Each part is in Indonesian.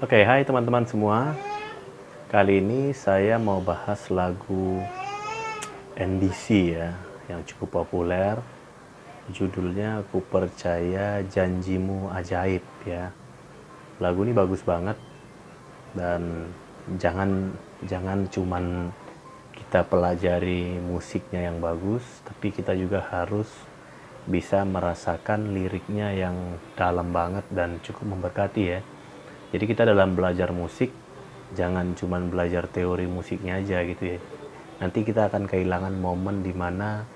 Oke, hai teman-teman semua. Kali ini saya mau bahas lagu NDC ya, yang cukup populer. Judulnya Ku Percaya Janjimu Ajaib ya. Lagu ini bagus banget dan jangan cuman kita pelajari musiknya yang bagus, tapi kita juga harus bisa merasakan liriknya yang dalam banget dan cukup memberkati ya. Jadi kita dalam belajar musik jangan cuman belajar teori musiknya aja gitu ya. Nanti kita akan kehilangan momen dimana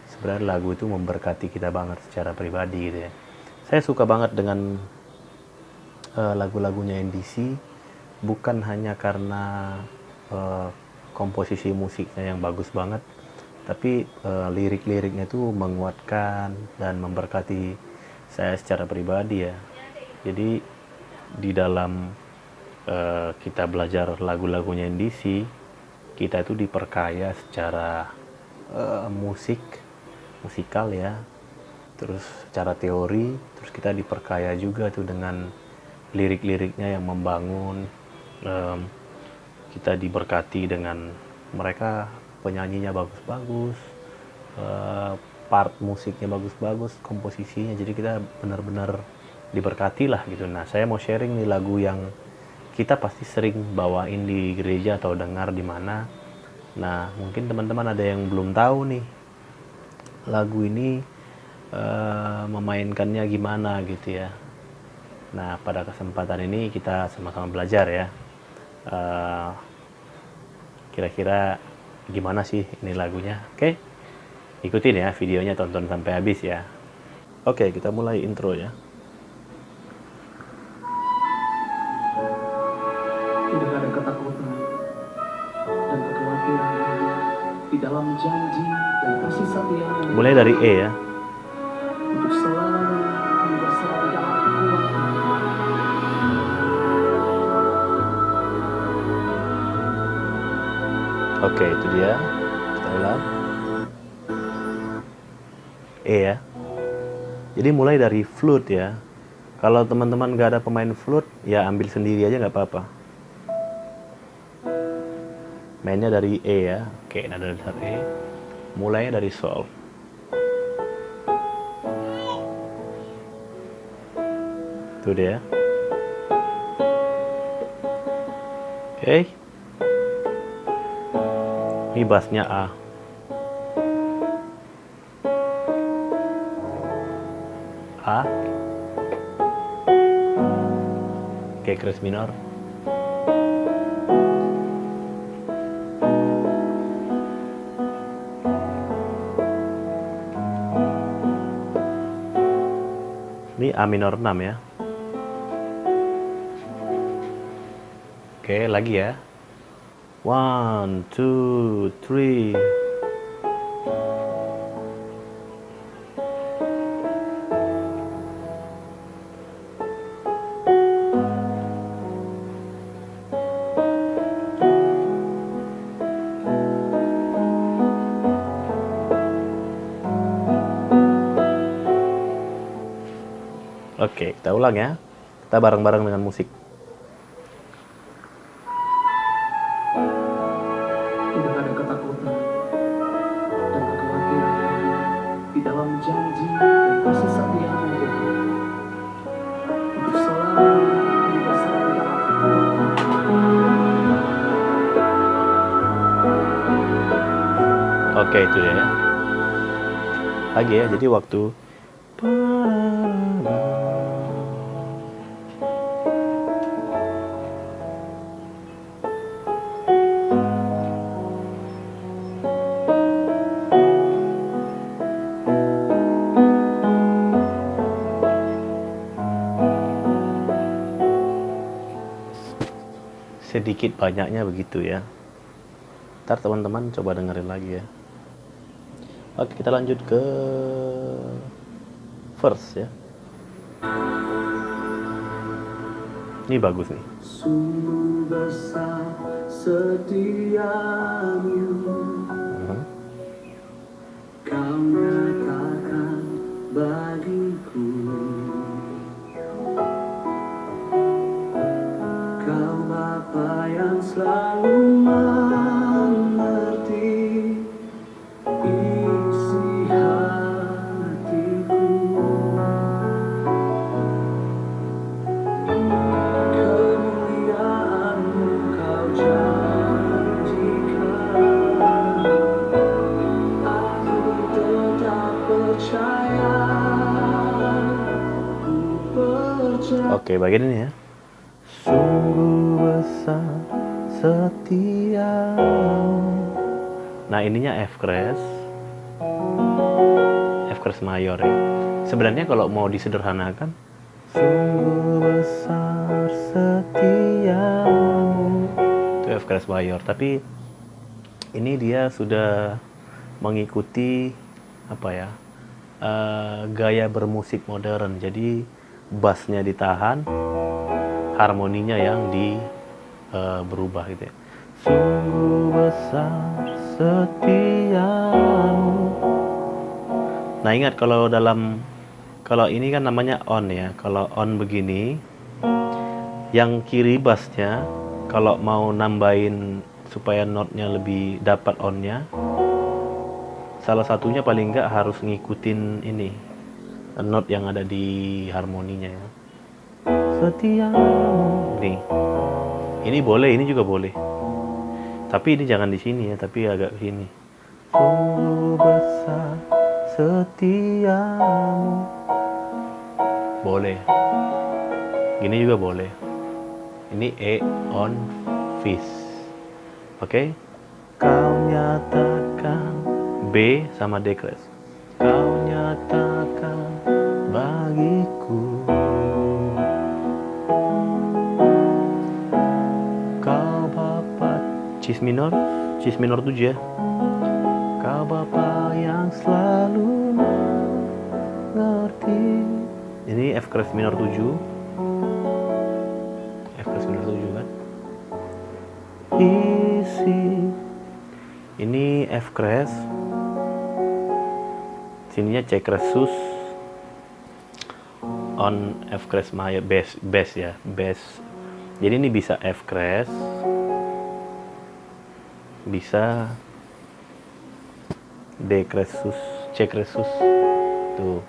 sebenarnya lagu itu memberkati kita banget secara pribadi gitu ya. Saya suka banget dengan lagu-lagunya NDC, bukan hanya karena komposisi musiknya yang bagus banget, tapi lirik-liriknya tuh menguatkan dan memberkati saya secara pribadi ya. Jadi di dalam kita belajar lagu-lagunya NDC, kita itu diperkaya secara musikal ya, terus secara teori, terus kita diperkaya juga tuh dengan lirik-liriknya yang membangun. Kita diberkati dengan mereka penyanyinya bagus-bagus, part musiknya bagus-bagus, komposisinya, jadi kita benar-benar diberkati lah gitu. Nah, saya mau sharing nih lagu yang kita pasti sering bawain di gereja atau dengar di mana. Nah, mungkin teman-teman ada yang belum tahu nih lagu ini memainkannya gimana gitu ya. Nah, pada kesempatan ini kita sama-sama belajar ya. Kira-kira gimana sih ini lagunya? Oke, ikutin ya videonya, tonton sampai habis ya. Oke, kita mulai intro ya. Tidak ada ketakutan dan kekhawatiran di dalam janji dan kasih setia. Mulai dari E ya. Untuk selalu bersama di dalam kekuatan. Oke, itu dia. Kita ulang. E ya. Jadi mulai dari flute ya. Kalau teman-teman gak ada pemain flute, ya ambil sendiri aja nggak apa-apa. Mainnya dari E ya. Oke, nada dasar E. Mulainya dari sol. Itu dia. Oke. Ini bassnya A. A. Oke, kres minor. Ini A minor 6 ya. Oke, lagi ya. 1, 2, 3. Oke, kita ulang ya. Kita bareng-bareng dengan musik. Tidak ada ketakutan dan kekhawatiran di dalam janji dan kasih setia Tuhan. Untuk selalu bersama di dalam kekuatan. Oke, itu dia ya. Lagi ya, jadi waktu sedikit banyaknya begitu ya. Ntar teman-teman coba dengerin lagi ya. Oke, kita lanjut ke verse ya. Ini bagus nih. Sungguh besar setiamu, kau nyatakan bagiku. Oke, bagian ini ya. Sungguh besar setiamu. Nah, ininya F crash mayor ya. Sebenarnya kalau mau disederhanakan, sungguh besar setiamu, itu F crash mayor. Tapi ini dia sudah mengikuti apa ya, gaya bermusik modern. Jadi bassnya ditahan, harmoninya yang berubah gitu ya. Sungguh besar setiamu. Nah, ingat kalau ini kan namanya on ya. Kalau on begini, yang kiri bassnya kalau mau nambahin supaya notnya lebih dapat onnya, salah satunya paling enggak harus ngikutin ini not yang ada di harmoninya ya. Setiamu. Ini boleh, ini juga boleh. Tapi ini jangan di sini ya, tapi agak ke sini. Sungguh besar setiamu. Boleh. Gini juga boleh. Ini E on Fis. Oke? Kau nyatakan, B sama D crash. Kau nyatakan bagiku, kau Bapa, Cis minor 7 ya. Kau Bapa yang selalu mengerti. Ini F crash minor 7. F crash minor 7 kan. Isi. Ini F crash. Sininya C crash sus on F crash mayor bass ya, bass. Jadi ini bisa F crash, bisa D crash sus, C crash sus. Tuh.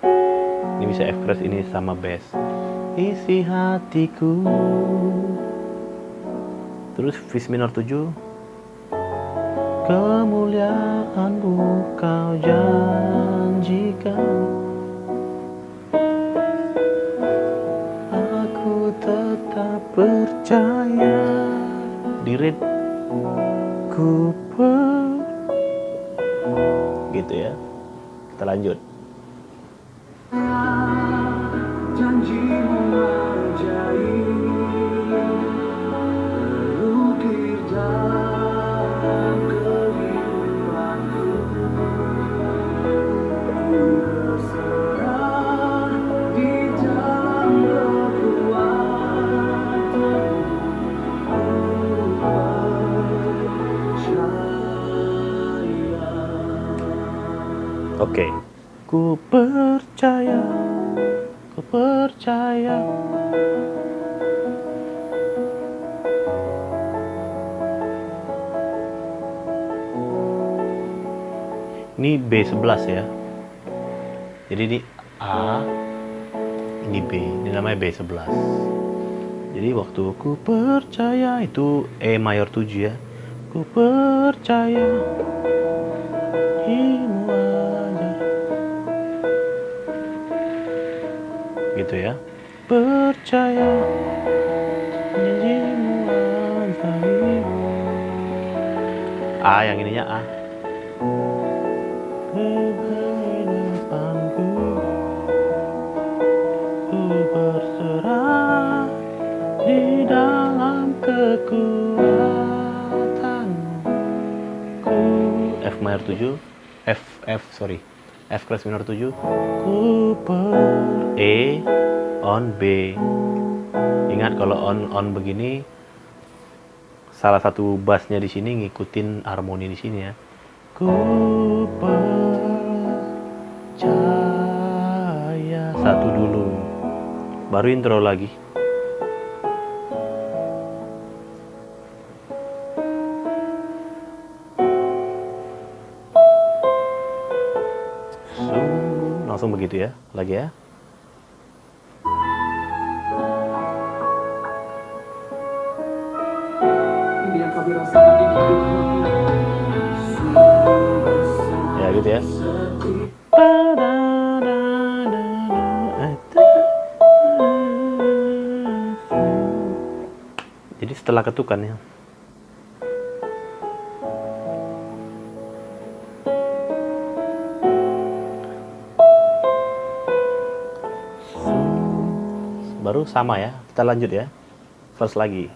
Ini bisa F crash, ini sama bass. Isi hatiku. Terus Fis minor 7. Kemuliaanmu kau janjikan, aku tetap percaya. Di red ku gitu ya. Kita lanjut. Janjimu ajaib, melukir dalam kehidupanku. Ku berserah di dalam kekuatanmu. Ku percaya. Oke. Ku percaya. Ku percaya. Ini B11 ya. Jadi ini A, ini B. Ini namanya B11. Jadi waktu ku percaya itu E mayor 7 ya. Ku percaya. Imu aja. Gitu ya. Percaya. Janjimu ajaib. A yang ininya A. Kehidupanku, ku berserah di dalam kekuatanmu. Ku F mayor 7, F crash minor 7. Ku E on B. Ingat kalau on begini, salah satu bassnya di sini ngikutin harmoni di sini ya. Ku percaya. Satu dulu, baru intro lagi. Langsung begitu ya, lagi ya. Ini yang kami rasakan di hidupku. Ya gitu ya. salah ketukan ya. Baru sama ya, kita lanjut ya. Verse lagi.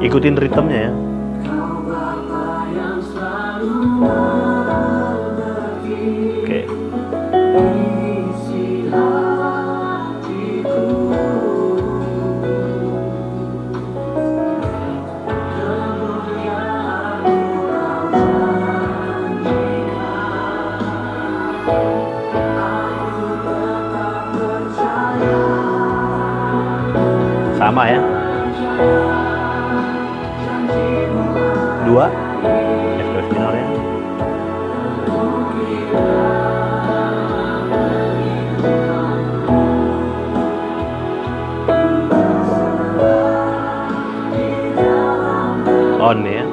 Ikutin ritmenya ya. Oke. Sama ya. 2 F bemol minor ya. On ya.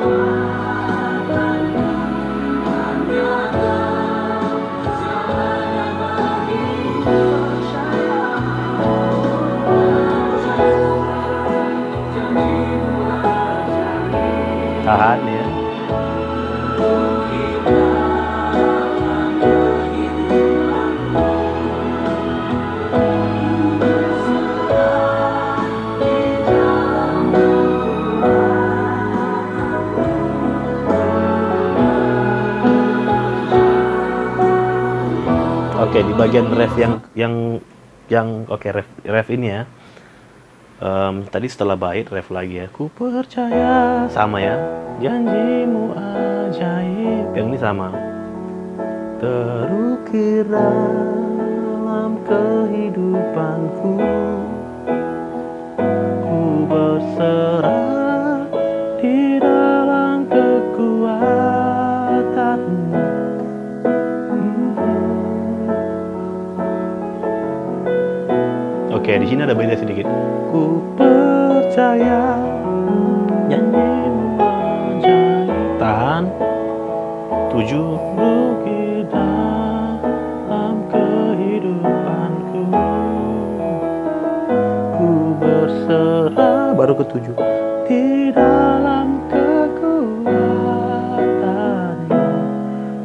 Tahan ya. Oke, di bagian ref yang oke, ref ini ya. Tadi setelah bait ref lagi ya. Ku percaya, sama ya. Janjimu ajaib, yang ini sama. Terukir dalam kehidupanku, ku berserah di dalam kekuatanmu. Oke, di sini ada beda sedikit. Ku percaya janjimu ajaib. Tahan. 7 di dalam kehidupanku, ku berserah. Baru ke 7. Di dalam kekuatanmu,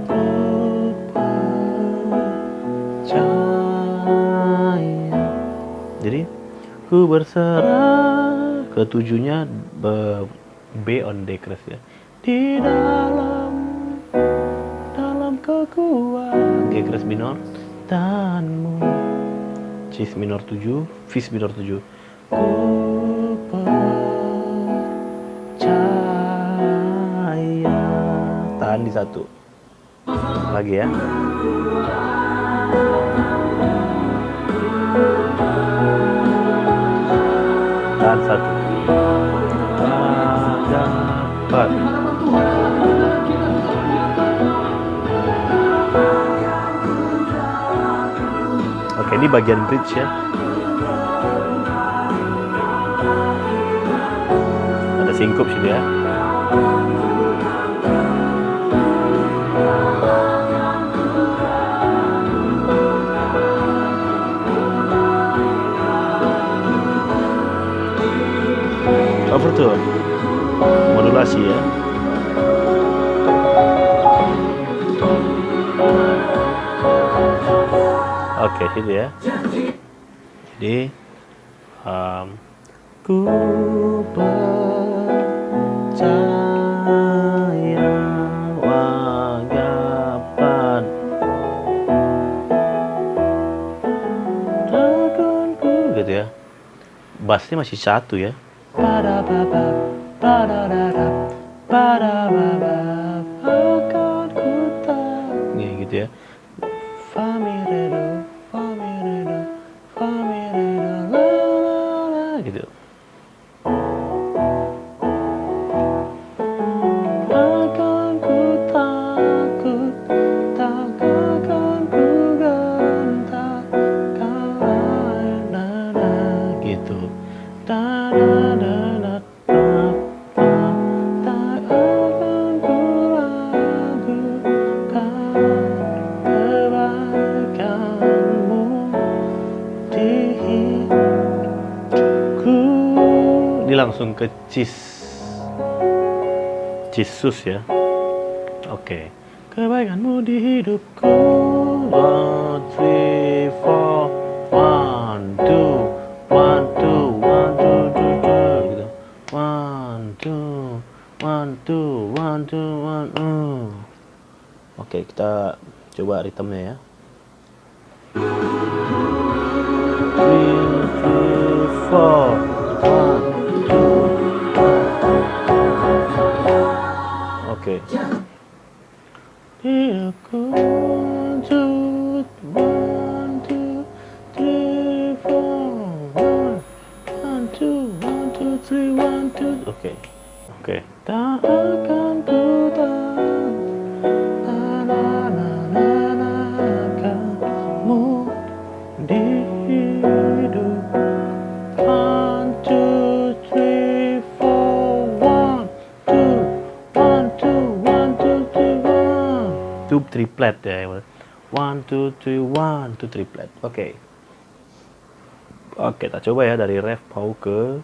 ku percaya. Jadi ku berserah, ke 7-nya B on decrease ya. Di dalam kekuatan G crescendo minor tanmu, C minor 7, Fis minor 7. Ku percaya. Tahan di 1 lagi ya. Tahan 1. Dapat. Oke, ini bagian bridge ya. Ada singkup sini ya. Overture, modulasi ya. Oke, situ ya. Jadi ku percaya wagapan takkanku, gitu ya. Bassnya masih 1 ya. Pada baba, pada dada, pada baba, akan ku tak, gitu ya. Fa mi re do, fa mi re do, fa mi re do, la la la, gitu. Akan ku takut, tak akan ku gentar, karena gitu. Da da da da da da, tak akan ku langsung ke Jesus ya. Oke. Kebaikanmu di hidupku. 1, 3, 4. 1, 2, 1, 2, 1, 2, 2, 2 gitu. 1, 2, 1, 2, 1, 2, 1. Oke, kita coba ritmenya ya. 3, 4. 1, 2. Oke. Aku 1, 2, 3, 4. 1, 2, 1, 2, 3, 1, 2. Oke. Oke. Tak akan ku kamu di hidup. 1, 2, 3, 4. 1, 2, 1, 2, 1, 2, 3, 1. Itu triplet ya. 1, 2, 3, 1, 2, triplet. Oke. Oke, kita coba ya dari ref mau ke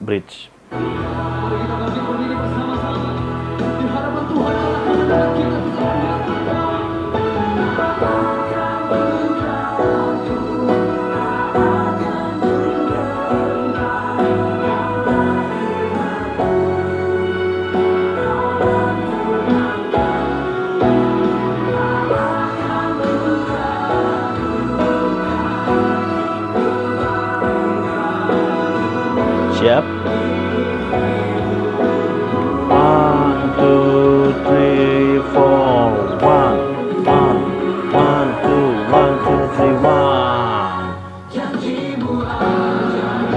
bridge. Mari kita berdiri bersama-sama di hadapan Tuhan Allah kita Siap? 1, 2, 3, 4. 1, 2, 1, 2, 1, 2, 3, 1. janjimu ajaib.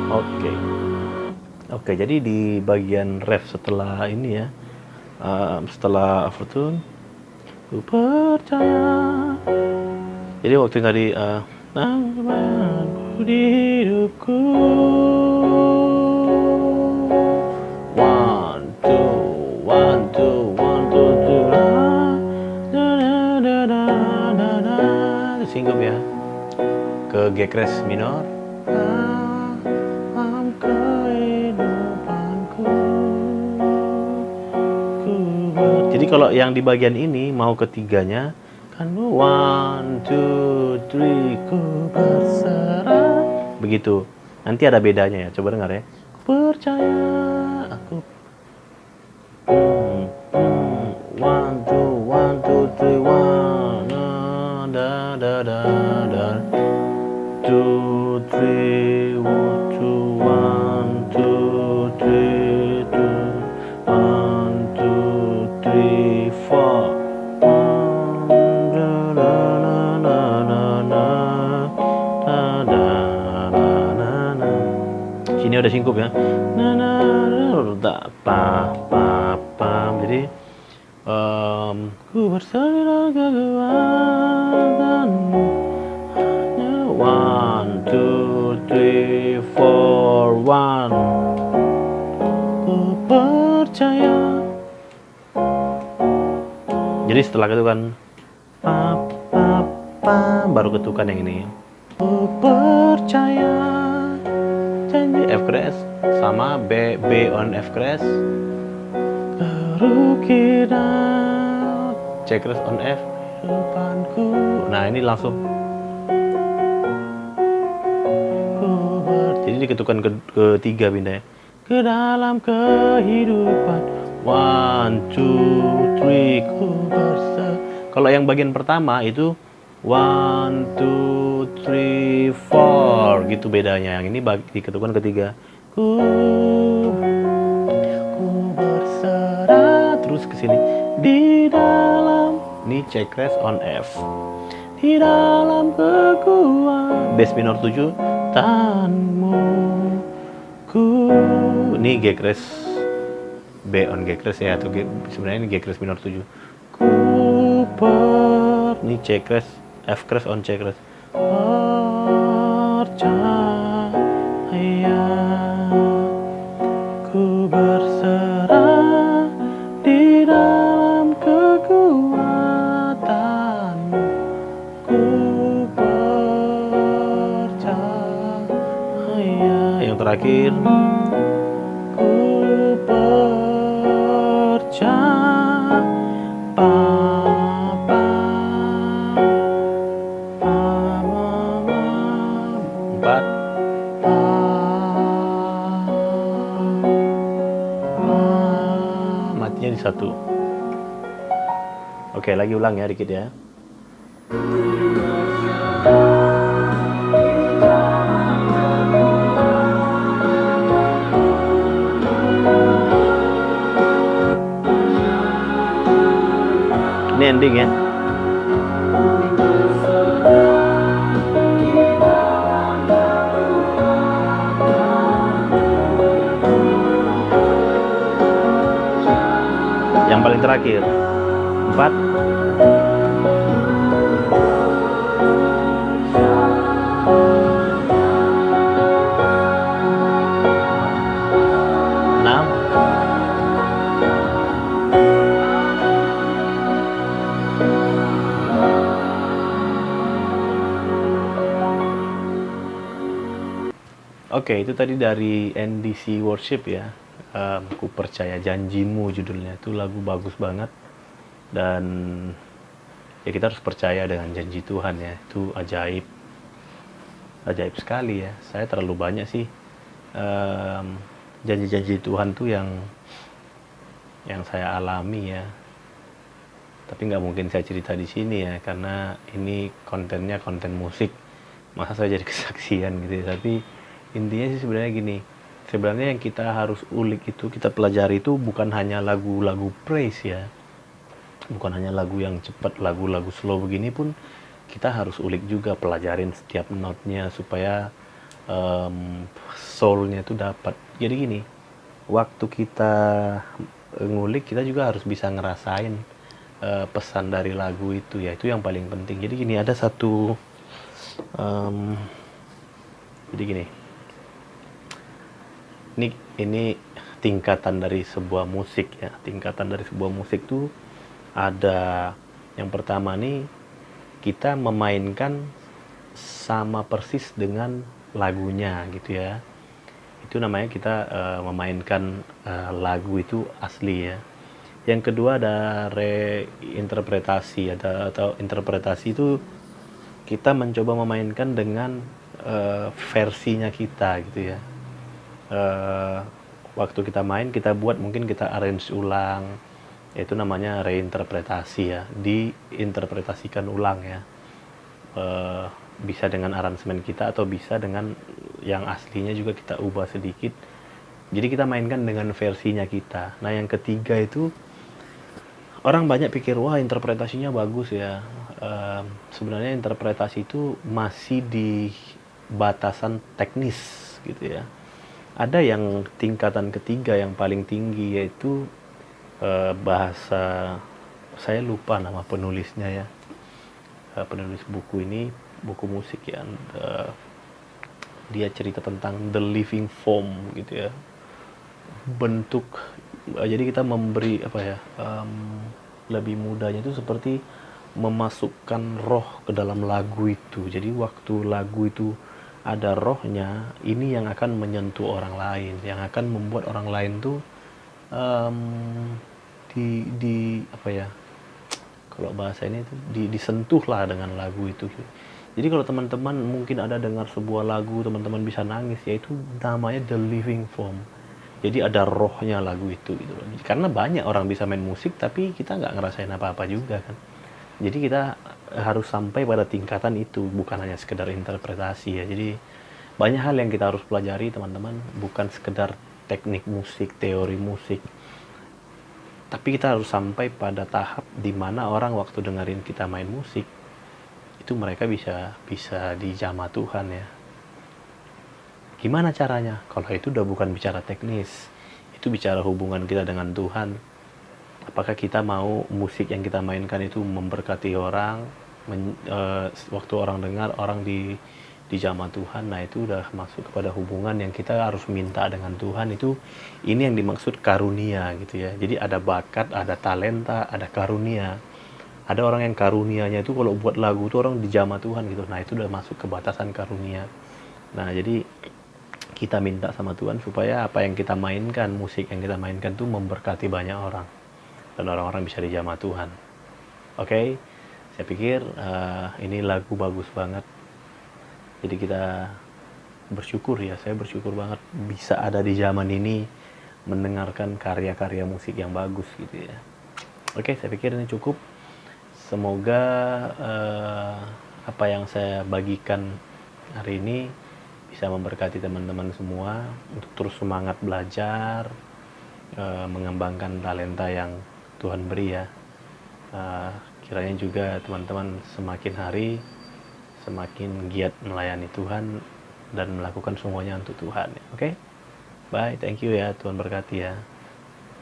Oke. Oke, jadi di bagian ref setelah ini ya, setelah overtune, ku percaya. Jadi waktu tadi namamu di hidupku. 1, 2, 1, 2, 1, 2, 3. Singgup ya. Ke G crash minor. Jadi kalau yang di bagian ini mau ketiganya kan 1, 2, 3 ku berserah begitu. Nanti ada bedanya ya. Coba dengar ya. Ku percaya aku 1, 2, 1, 2, 3, 1 da da da da 2, 3, 1, 2, 3, 1, 2, 3, 4. Sini udah singkup ya. Jadi ku bersandar kekuatan. 1, 2, 3, 4, 1. Ku percaya. Jadi setelah itu kan baru ketukan yang ini. Ku percaya janji F crash sama B on F crash. Kerukiran C crash on F depanku. Nah ini langsung. Jadi diketukan ketiga pindahnya. Ke dalam kehidupan 1, 2, 3 ku berserah. Kalau yang bagian pertama itu 1, 2, 3, 4 gitu bedanya. Yang ini diketukan ketiga. Ku berserah terus ke sini di dalam. Ini C crash on F. Di dalam kekuatan bass minor 7 tanmu ku. Ini G crash B on G crash ya, atau sebenarnya ini G crash minor 7. Ku ini C crash F crash on C crash. Percaya ku berserah di dalam kekuatanmu. Ku percaya. Yang terakhir. Ku percaya. Empat. Matinya di 1. Oke, lagi ulang ya dikit ya. Ini ending ya. Yang paling terakhir 4. Oke, itu tadi dari NDC Worship ya. Ku percaya janjimu judulnya. Itu lagu bagus banget. Dan ya kita harus percaya dengan janji Tuhan ya. Itu ajaib. Ajaib sekali ya. Saya terlalu banyak sih janji-janji Tuhan tuh yang saya alami ya. Tapi nggak mungkin saya cerita di sini ya, karena ini kontennya konten musik. Masa saya jadi kesaksian gitu ya. Tapi intinya sih sebenarnya gini, sebenarnya yang kita harus ulik itu, kita pelajari itu bukan hanya lagu-lagu praise ya, bukan hanya lagu yang cepat, lagu-lagu slow begini pun kita harus ulik juga, pelajarin setiap notnya supaya soulnya itu dapat. Jadi gini, waktu kita ngulik kita juga harus bisa ngerasain pesan dari lagu itu ya, itu yang paling penting. Jadi gini, ada satu jadi gini, ini tingkatan dari sebuah musik ya. Tingkatan dari sebuah musik tuh ada, yang pertama nih kita memainkan sama persis dengan lagunya gitu ya. Itu namanya kita memainkan lagu itu asli ya. Yang kedua ada reinterpretasi, atau interpretasi itu kita mencoba memainkan dengan versinya kita gitu ya. Waktu kita main, kita buat, mungkin kita arrange ulang, itu namanya reinterpretasi ya, diinterpretasikan ulang ya. Bisa dengan aransemen kita atau bisa dengan yang aslinya juga kita ubah sedikit, jadi kita mainkan dengan versinya kita. Nah yang ketiga itu, orang banyak pikir wah interpretasinya bagus ya. Sebenarnya interpretasi itu masih di batasan teknis gitu ya. Ada yang tingkatan ketiga yang paling tinggi, yaitu bahasa, saya lupa nama penulisnya ya, penulis buku ini, buku musik ya, dia cerita tentang the living form gitu ya, bentuk. Jadi kita memberi apa ya, lebih mudahnya itu seperti memasukkan roh ke dalam lagu itu. Jadi waktu lagu itu ada rohnya, ini yang akan menyentuh orang lain, yang akan membuat orang lain tuh em, di apa ya, kalau bahasa ini tuh disentuh lah dengan lagu itu. Jadi kalau teman-teman mungkin ada dengar sebuah lagu, teman-teman bisa nangis, yaitu namanya The Living Form. Jadi ada rohnya lagu itu gitu loh. Karena banyak orang bisa main musik tapi kita nggak ngerasain apa-apa juga kan. Jadi kita harus sampai pada tingkatan itu, bukan hanya sekedar interpretasi ya. Jadi banyak hal yang kita harus pelajari teman-teman, bukan sekedar teknik musik, teori musik, tapi kita harus sampai pada tahap di mana orang waktu dengerin kita main musik itu mereka bisa bisa dijamah Tuhan ya. Gimana caranya? Kalau itu udah bukan bicara teknis, itu bicara hubungan kita dengan Tuhan. Apakah kita mau musik yang kita mainkan itu memberkati orang, waktu orang dengar, orang dijamah Tuhan, nah itu udah masuk kepada hubungan yang kita harus minta dengan Tuhan. Itu ini yang dimaksud karunia gitu ya. Jadi ada bakat, ada talenta, ada karunia. Ada orang yang karunianya itu kalau buat lagu itu orang dijamah Tuhan gitu. Nah itu udah masuk ke batasan karunia. Nah jadi kita minta sama Tuhan supaya apa yang kita mainkan, musik yang kita mainkan tuh memberkati banyak orang dan orang-orang bisa dijamah Tuhan. Oke, saya pikir ini lagu bagus banget. Jadi kita bersyukur ya, saya bersyukur banget bisa ada di zaman ini mendengarkan karya-karya musik yang bagus gitu ya. Oke, saya pikir ini cukup. Semoga apa yang saya bagikan hari ini bisa memberkati teman-teman semua untuk terus semangat belajar, mengembangkan talenta yang Tuhan beri ya. Kiranya juga teman-teman semakin hari semakin giat melayani Tuhan dan melakukan semuanya untuk Tuhan. Oke? Bye, thank you ya, Tuhan berkati ya.